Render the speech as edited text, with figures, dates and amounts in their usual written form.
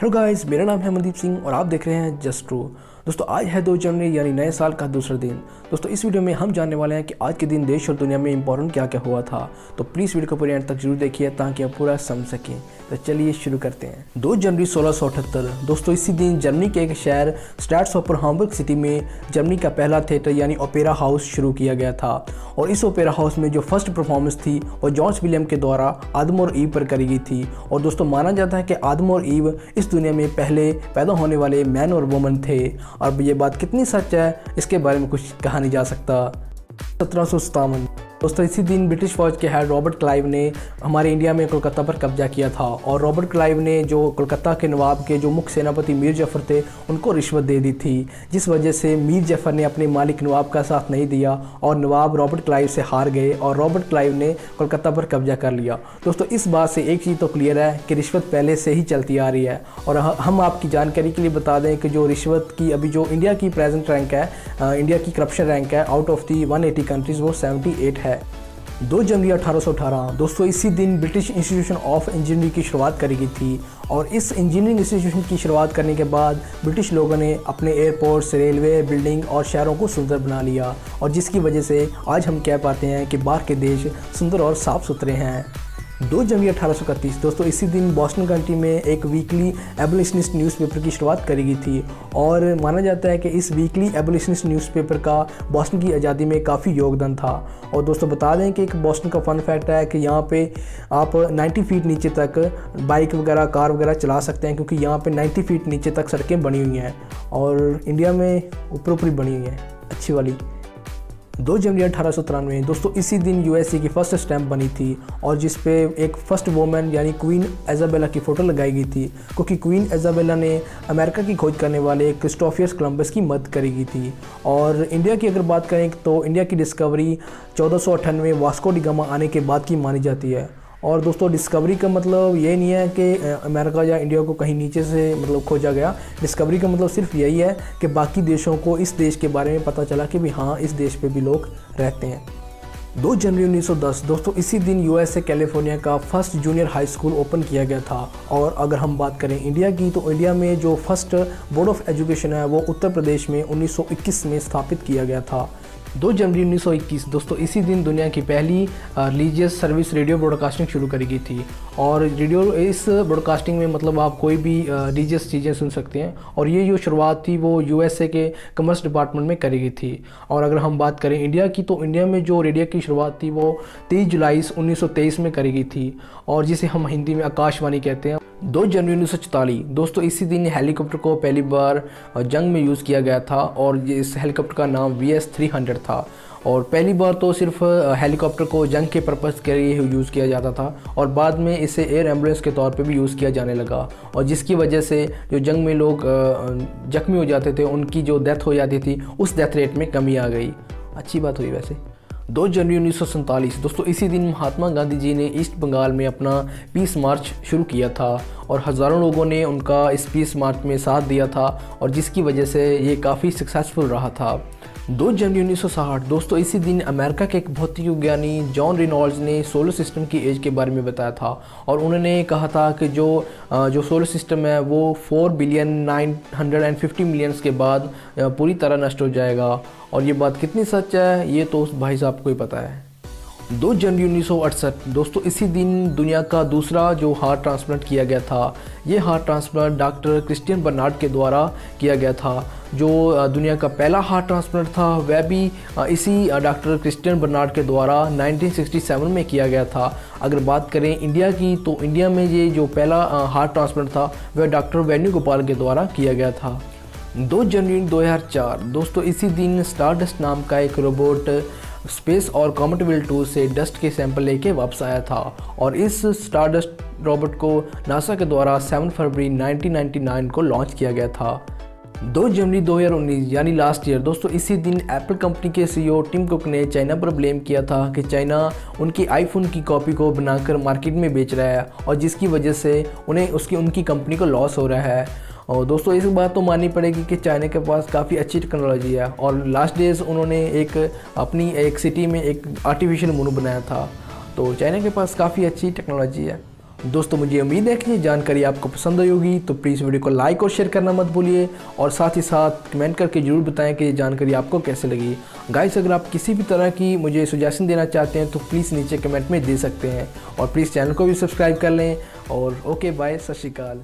Hello guys, मेरा नाम है मनदीप सिंह और आप देख रहे हैं जस्ट ट्रू। दोस्तों आज है 2 जनवरी यानी नए साल का दूसरा दिन। दोस्तों इस वीडियो में हम जानने वाले हैं कि आज के दिन देश और दुनिया में इंपॉर्टेंट क्या क्या हुआ था। तो प्लीज़ वीडियो को पूरे एंड तक जरूर देखिए ताकि आप पूरा समझ सकें। तो चलिए शुरू करते हैं। 2 जनवरी 1678 दोस्तों इसी दिन जर्मनी के एक शहर स्टैट्सहोफर हाम्बर्ग सिटी में जर्मनी का पहला थिएटर यानी ओपेरा हाउस शुरू किया गया था। और इस ओपेरा हाउस में जो फर्स्ट परफॉर्मेंस थी वो जॉन्स विलियम के द्वारा आदम और ईव पर करी गई थी। और दोस्तों माना जाता है कि आदम और ईव इस दुनिया में पहले पैदा होने वाले मैन और वुमन थे। और ये बात कितनी सच है इसके बारे में कुछ कहा नहीं जा सकता। 1757 दोस्तों इसी दिन ब्रिटिश फौज के हेड रॉबर्ट क्लाइव ने हमारे इंडिया में कोलकाता पर कब्जा किया था। और रॉबर्ट क्लाइव ने जो कोलकाता के नवाब के जो मुख्य सेनापति मीर जफ़र थे उनको रिश्वत दे दी थी, जिस वजह से मीर जफ़र ने अपने मालिक नवाब का साथ नहीं दिया और नवाब रॉबर्ट क्लाइव से हार गए और रॉबर्ट क्लाइव ने कोलकाता पर कब्जा कर लिया। दोस्तों इस बात से एक चीज़ तो क्लियर है कि रिश्वत पहले से ही चलती आ रही है। और हम आपकी जानकारी के लिए बता दें कि जो रिश्वत की अभी जो इंडिया की प्रेजेंट रैंक है, इंडिया की करप्शन रैंक है आउट ऑफ दी 180 कंट्रीज़ वो 78 है। 2 जनवरी 1818 दोस्तों इसी दिन ब्रिटिश इंस्टीट्यूशन ऑफ इंजीनियरिंग की शुरुआत करी गई थी। और इस इंजीनियरिंग इंस्टीट्यूशन की शुरुआत करने के बाद ब्रिटिश लोगों ने अपने एयरपोर्ट्स, रेलवे, बिल्डिंग और शहरों को सुंदर बना लिया। और जिसकी वजह से आज हम कह पाते हैं कि बाहर के देश सुंदर और साफ़ सुथरे हैं। 2 जनवरी 1831 दोस्तों इसी दिन बॉस्टन कंट्री में एक वीकली एबोलिशनिस्ट न्यूज़पेपर की शुरुआत करी गई थी। और माना जाता है कि इस वीकली एबोलिशनिस्ट न्यूज़पेपर का बॉस्टन की आज़ादी में काफ़ी योगदान था। और दोस्तों बता दें कि एक बॉस्टन का फ़न फैक्ट है कि यहाँ पे आप 90 फीट नीचे तक बाइक वगैरह, कार वगैरह चला सकते हैं, क्योंकि यहाँ पे 90 फीट नीचे तक सड़कें बनी हुई हैं और इंडिया में ऊपर ऊपरी बनी हुई हैं अच्छी वाली। 2 जनवरी 1893 दोस्तों इसी दिन यूएसए की फर्स्ट स्टैम्प बनी थी और जिस पे एक फ़र्स्ट वुमेन यानी क्वीन इज़ाबेला की फ़ोटो लगाई गई थी, क्योंकि क्वीन इज़ाबेला ने अमेरिका की खोज करने वाले क्रिस्टोफर कोलंबस की मदद करी गई थी। और इंडिया की अगर बात करें तो इंडिया की डिस्कवरी 1498 वास्को डी गामा आने के बाद की मानी जाती है। और दोस्तों डिस्कवरी का मतलब ये नहीं है कि अमेरिका या इंडिया को कहीं नीचे से मतलब खोजा गया। डिस्कवरी का मतलब सिर्फ यही है कि बाकी देशों को इस देश के बारे में पता चला कि भी हाँ इस देश पे भी लोग रहते हैं। 2 जनवरी 1910 दोस्तों इसी दिन यूएसए कैलिफोर्निया का first junior high school open किया गया था। और अगर हम बात करें इंडिया की तो इंडिया में जो फर्स्ट बोर्ड ऑफ एजुकेशन है वो उत्तर प्रदेश में 1921 में स्थापित किया गया था। 2 जनवरी 1921 दोस्तों इसी दिन दुनिया की पहली रिलीजियस सर्विस रेडियो ब्रॉडकास्टिंग शुरू करी गई थी। और रेडियो इस ब्रॉडकास्टिंग में मतलब आप कोई भी रिलीजियस चीज़ें सुन सकते हैं। और ये जो शुरुआत थी वो यूएसए के कॉमर्स डिपार्टमेंट में करी गई थी। और अगर हम बात करें इंडिया की तो इंडिया में जो रेडियो की शुरुआत थी वो 23 जुलाई 1923 में करी गई थी और जिसे हम हिंदी में आकाशवाणी कहते हैं। 2 जनवरी 1944 दोस्तों इसी दिन हेलीकॉप्टर को पहली बार जंग में यूज़ किया गया था और इस हेलीकॉप्टर का नाम VS-300 था। और पहली बार तो सिर्फ हेलीकॉप्टर को जंग के पर्पज़ के लिए यूज़ किया जाता था और बाद में इसे एयर एम्बुलेंस के तौर पे भी यूज़ किया जाने लगा। और जिसकी वजह से जो जंग में लोग जख्मी हो जाते थे उनकी जो डेथ हो जाती थी उस डेथ रेट में कमी आ गई। अच्छी बात हुई वैसे। 2 जनवरी 1947 दोस्तों इसी दिन महात्मा गांधी जी ने ईस्ट बंगाल में अपना पीस मार्च शुरू किया था और हज़ारों लोगों ने उनका इस पीस मार्च में साथ दिया था और जिसकी वजह से ये काफ़ी सक्सेसफुल रहा था। 2 जनवरी 1960 दोस्तों इसी दिन अमेरिका के एक भौतिक विज्ञानी जॉन रेनॉल्ड्स ने सोलर सिस्टम की एज के बारे में बताया था। और उन्होंने कहा था कि जो सोलर सिस्टम है वो 4,950,000,000 के बाद पूरी तरह नष्ट हो जाएगा। और ये बात कितनी सच है ये तो उस भाई साहब को ही पता है। 2 जनवरी 1968 दोस्तों इसी दिन दुनिया का दूसरा जो हार्ट ट्रांसप्लांट किया गया था, ये heart transplant doctor Christiaan Barnard के द्वारा किया गया था। जो दुनिया का पहला हार्ट ट्रांसप्लांट था वह भी इसी डॉक्टर क्रिस्टियन बर्नार्ड के द्वारा 1967 में किया गया था। अगर बात करें इंडिया की तो इंडिया में ये जो पहला हार्ट ट्रांसप्लांट था वह डॉक्टर वेणुगोपाल के द्वारा किया गया था। 2 जनवरी 2004 दोस्तों इसी दिन स्टारडस्ट नाम का एक रोबोट स्पेस और कॉमेटविल 2 से डस्ट के सैंपल लेके वापस आया था। और इस स्टारडस्ट रोबोट को नासा के द्वारा 7 फरवरी 1999 को लॉन्च किया गया था। 2 जनवरी 2019 यानी लास्ट ईयर दोस्तों इसी दिन एप्पल कंपनी के CEO टिम कुक ने चाइना पर ब्लेम किया था कि चाइना उनकी आईफोन की कॉपी को बनाकर मार्केट में बेच रहा है और जिसकी वजह से उन्हें उनकी कंपनी को लॉस हो रहा है। और दोस्तों इस बात तो माननी पड़ेगी कि चाइना के पास काफ़ी अच्छी टेक्नोलॉजी है। और लास्ट डेज उन्होंने अपनी एक सिटी में एक आर्टिफिशियल मून बनाया था, तो चाइना के पास काफ़ी अच्छी टेक्नोलॉजी है। दोस्तों मुझे उम्मीद है कि ये जानकारी आपको पसंद आई होगी, तो प्लीज़ वीडियो को लाइक और शेयर करना मत भूलिए और साथ ही साथ कमेंट करके ज़रूर बताएं कि ये जानकारी आपको कैसे लगी। गाइस, अगर आप किसी भी तरह की मुझे सजेशन देना चाहते हैं तो प्लीज़ नीचे कमेंट में दे सकते हैं और प्लीज़ चैनल को भी सब्सक्राइब कर लें। और ओके बाय, सत श्री अकाल।